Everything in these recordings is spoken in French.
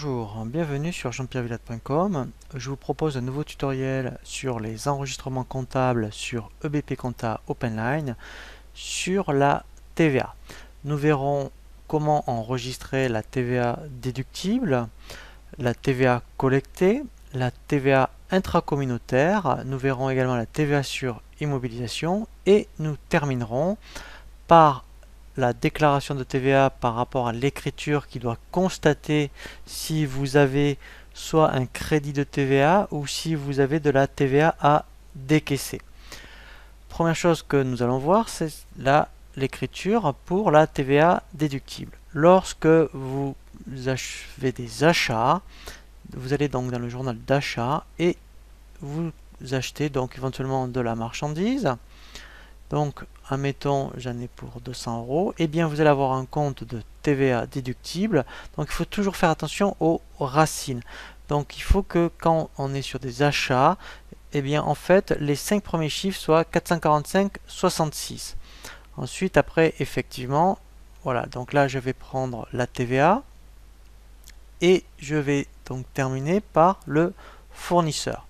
Bonjour, bienvenue sur jean-pierre-villatte.com. Je vous propose un nouveau tutoriel sur les enregistrements comptables sur EBP Compta OpenLine sur la TVA. Nous verrons comment enregistrer la TVA déductible, la TVA collectée, la TVA intracommunautaire. Nous verrons également la TVA sur immobilisation et nous terminerons par la déclaration de TVA par rapport à l'écriture qui doit constater si vous avez soit un crédit de TVA ou si vous avez de la TVA à décaisser. Première chose que nous allons voir, c'est l'écriture pour la TVA déductible. Lorsque vous avez des achats, vous allez donc dans le journal d'achat et vous achetez donc éventuellement de la marchandise. Donc, admettons, j'en ai pour 200 €, et bien vous allez avoir un compte de TVA déductible. Donc, il faut toujours faire attention aux racines. Donc, il faut que quand on est sur des achats, et bien en fait, les 5 premiers chiffres soient 445,66. Ensuite, après, effectivement, voilà, donc là, je vais prendre la TVA et je vais donc terminer par le fournisseur.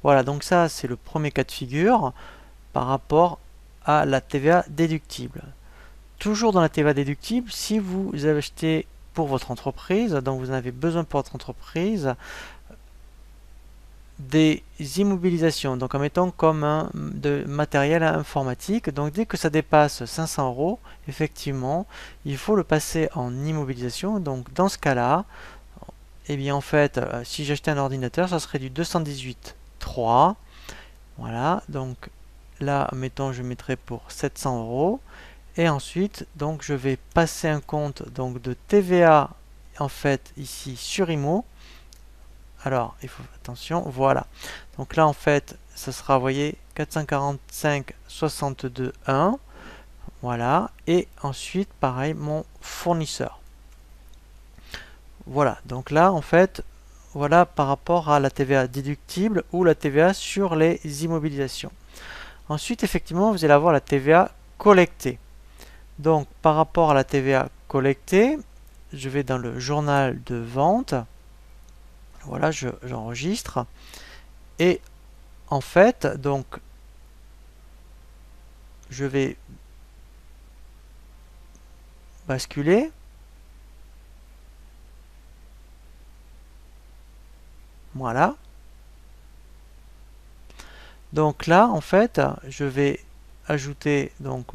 Voilà, donc ça, c'est le premier cas de figure par rapport à la TVA déductible. Toujours dans la TVA déductible, si vous avez acheté pour votre entreprise, donc vous en avez besoin pour votre entreprise, des immobilisations, donc en mettant comme de matériel informatique, donc dès que ça dépasse 500 €, effectivement, il faut le passer en immobilisation. Donc dans ce cas-là, et bien en fait, si j'achetais un ordinateur, ça serait du 218,3. Voilà, donc là, mettons, je mettrai pour 700 €. Et ensuite, donc, je vais passer un compte donc, de TVA, en fait, ici, sur IMO. Alors, il faut, attention, voilà. Donc là, en fait, ça sera, vous voyez, 445,62,1. Voilà. Et ensuite, pareil, mon fournisseur. Voilà. Donc là, en fait, voilà par rapport à la TVA déductible ou la TVA sur les immobilisations. Ensuite, effectivement, vous allez avoir la TVA collectée. Donc, par rapport à la TVA collectée, je vais dans le journal de vente. Voilà, j'enregistre. Et en fait, donc, je vais basculer. Voilà. Donc là, en fait, je vais ajouter donc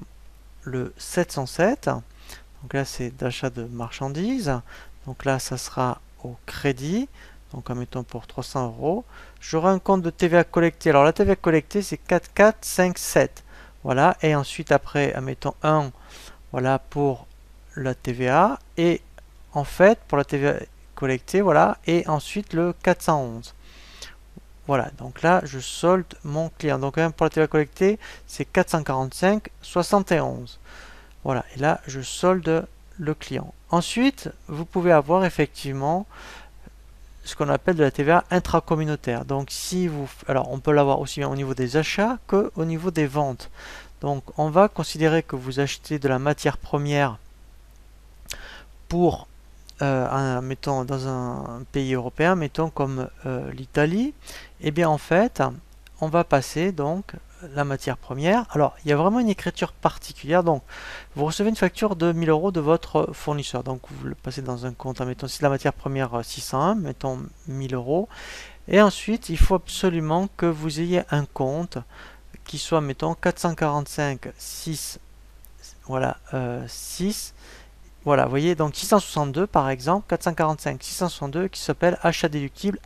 le 707. Donc là, c'est d'achat de marchandises. Donc là, ça sera au crédit. Donc en mettant pour 300 €. J'aurai un compte de TVA collectée. Alors la TVA collectée, c'est 4457. Voilà. Et ensuite, après, admettons 1, voilà, pour la TVA. Et en fait, pour la TVA collectée, voilà. Et ensuite, le 411. Voilà, donc là, je solde mon client. Donc, pour la TVA collectée, c'est 445,71. Voilà, et là, je solde le client. Ensuite, vous pouvez avoir effectivement ce qu'on appelle de la TVA intracommunautaire. Donc, si vous, alors, on peut l'avoir aussi bien au niveau des achats qu'au niveau des ventes. Donc, on va considérer que vous achetez de la matière première pour mettons dans un pays européen, mettons comme l'Italie, et bien en fait, on va passer donc la matière première. Alors, il y a vraiment une écriture particulière. Donc, vous recevez une facture de 1000 € de votre fournisseur. Donc, vous le passez dans un compte, mettons si la matière première 601, mettons 1000 €. Et ensuite, il faut absolument que vous ayez un compte qui soit, mettons, 445,6, voilà, 6. Voilà, vous voyez, donc 662 par exemple, 445, 662 qui s'appelle achat déductible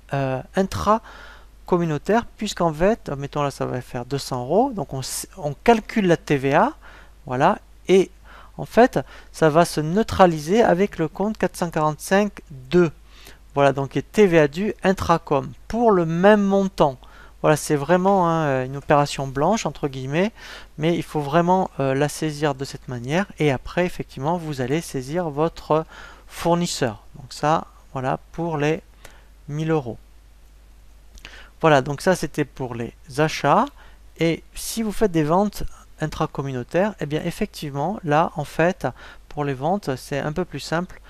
intra-communautaire, puisqu'en fait, mettons là, ça va faire 200 €, donc on calcule la TVA, voilà, et en fait, ça va se neutraliser avec le compte 445,2. Voilà, donc est TVA due intracom pour le même montant. Voilà, c'est vraiment une opération blanche, entre guillemets, mais il faut vraiment la saisir de cette manière. Et après, effectivement, vous allez saisir votre fournisseur. Donc ça, voilà, pour les 1000 €. Voilà, donc ça, c'était pour les achats. Et si vous faites des ventes intracommunautaires, eh bien, effectivement, là, en fait, pour les ventes, c'est un peu plus simple.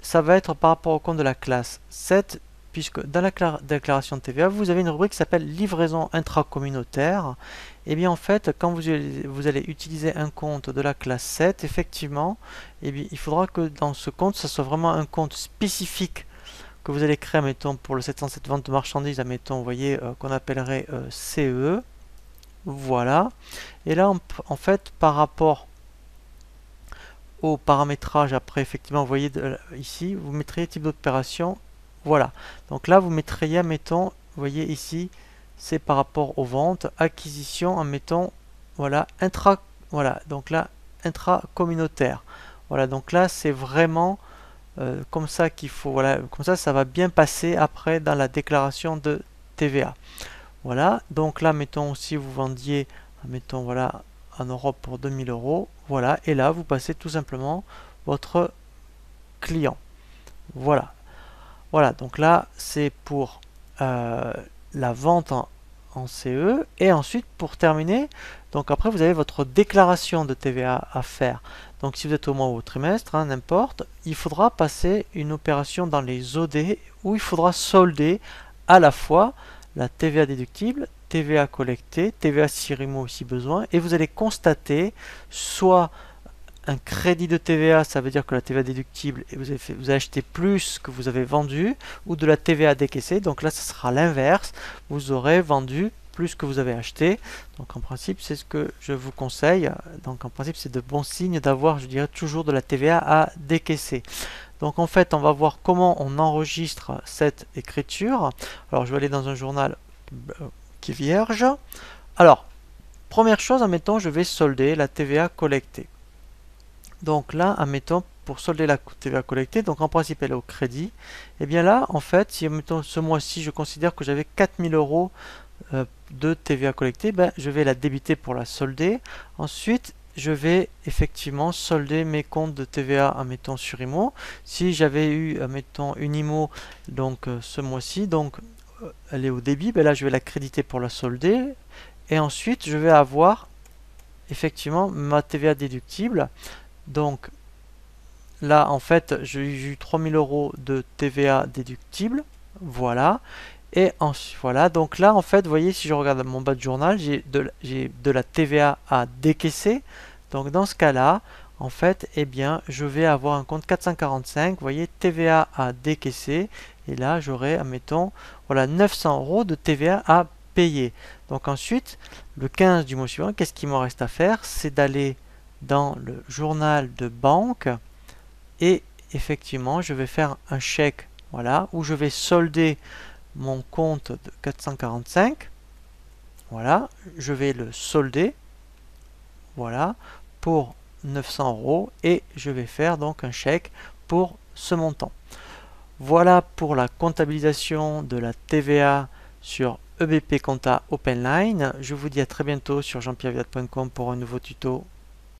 ça va être par rapport au compte de la classe 7, puisque dans la déclaration de TVA, vous avez une rubrique qui s'appelle livraison intracommunautaire. Et bien en fait, quand vous allez utiliser un compte de la classe 7, effectivement, et bien, il faudra que dans ce compte, ça soit vraiment un compte spécifique que vous allez créer, mettons, pour le 707 vente de marchandises, admettons, vous voyez, qu'on appellerait CE. Voilà. Et là, en fait, par rapport au paramétrage, après, effectivement, vous voyez ici, vous mettriez type d'opération. Voilà. Donc là, vous mettriez, mettons, vous voyez ici, c'est par rapport aux ventes, acquisition, admettons, voilà, voilà, donc là, intra-communautaire. Voilà, donc là, c'est vraiment comme ça qu'il faut, voilà, comme ça va bien passer après dans la déclaration de TVA. Voilà, donc là, mettons, si vous vendiez, mettons, voilà, en Europe pour 2000 euros, voilà, et là, vous passez tout simplement votre client. Voilà, voilà, donc là, c'est pour la vente en CE, et ensuite, pour terminer, donc après, vous avez votre déclaration de TVA à faire. Donc si vous êtes au mois ou au trimestre, hein, n'importe, il faudra passer une opération dans les OD où il faudra solder à la fois la TVA déductible, TVA collectée, TVA Sirimo si besoin, et vous allez constater soit un crédit de TVA, ça veut dire que la TVA déductible, vous avez acheté plus que vous avez vendu, ou de la TVA décaissée, donc là ça sera l'inverse, vous aurez vendu plus que vous avez acheté. Donc en principe, c'est ce que je vous conseille. Donc en principe, c'est de bons signes d'avoir, je dirais, toujours de la TVA à décaisser. Donc en fait, on va voir comment on enregistre cette écriture. Alors je vais aller dans un journal qui est vierge. Alors, première chose, admettons, je vais solder la TVA collectée. Donc là, admettons, pour solder la TVA collectée, donc en principe elle est au crédit, et bien là, en fait, si admettons, ce mois-ci, je considère que j'avais 4000 euros de TVA collectée, ben, je vais la débiter pour la solder. Ensuite, je vais effectivement solder mes comptes de TVA, admettons, sur IMO. Si j'avais eu, admettons, une IMO donc ce mois-ci, donc elle est au débit, ben là je vais la créditer pour la solder. Et ensuite, je vais avoir effectivement ma TVA déductible. Donc là, en fait, j'ai eu 3000 euros de TVA déductible. Voilà. Et ensuite, voilà, donc là, en fait, vous voyez, si je regarde mon bas de journal, j'ai de la TVA à décaisser. Donc dans ce cas-là, en fait, eh bien, je vais avoir un compte 445, vous voyez, TVA à décaisser. Et là, j'aurai, admettons, voilà, 900 euros de TVA à payer. Donc ensuite, le 15 du mois suivant, qu'est-ce qu'il me reste à faire? C'est d'aller dans le journal de banque et effectivement, je vais faire un chèque, voilà, où je vais solder mon compte de 445, voilà, je vais le solder, voilà, pour 900 euros et je vais faire donc un chèque pour ce montant. Voilà pour la comptabilisation de la TVA sur EBP Compta OpenLine. Je vous dis à très bientôt sur jean-pierre-viat.com pour un nouveau tuto.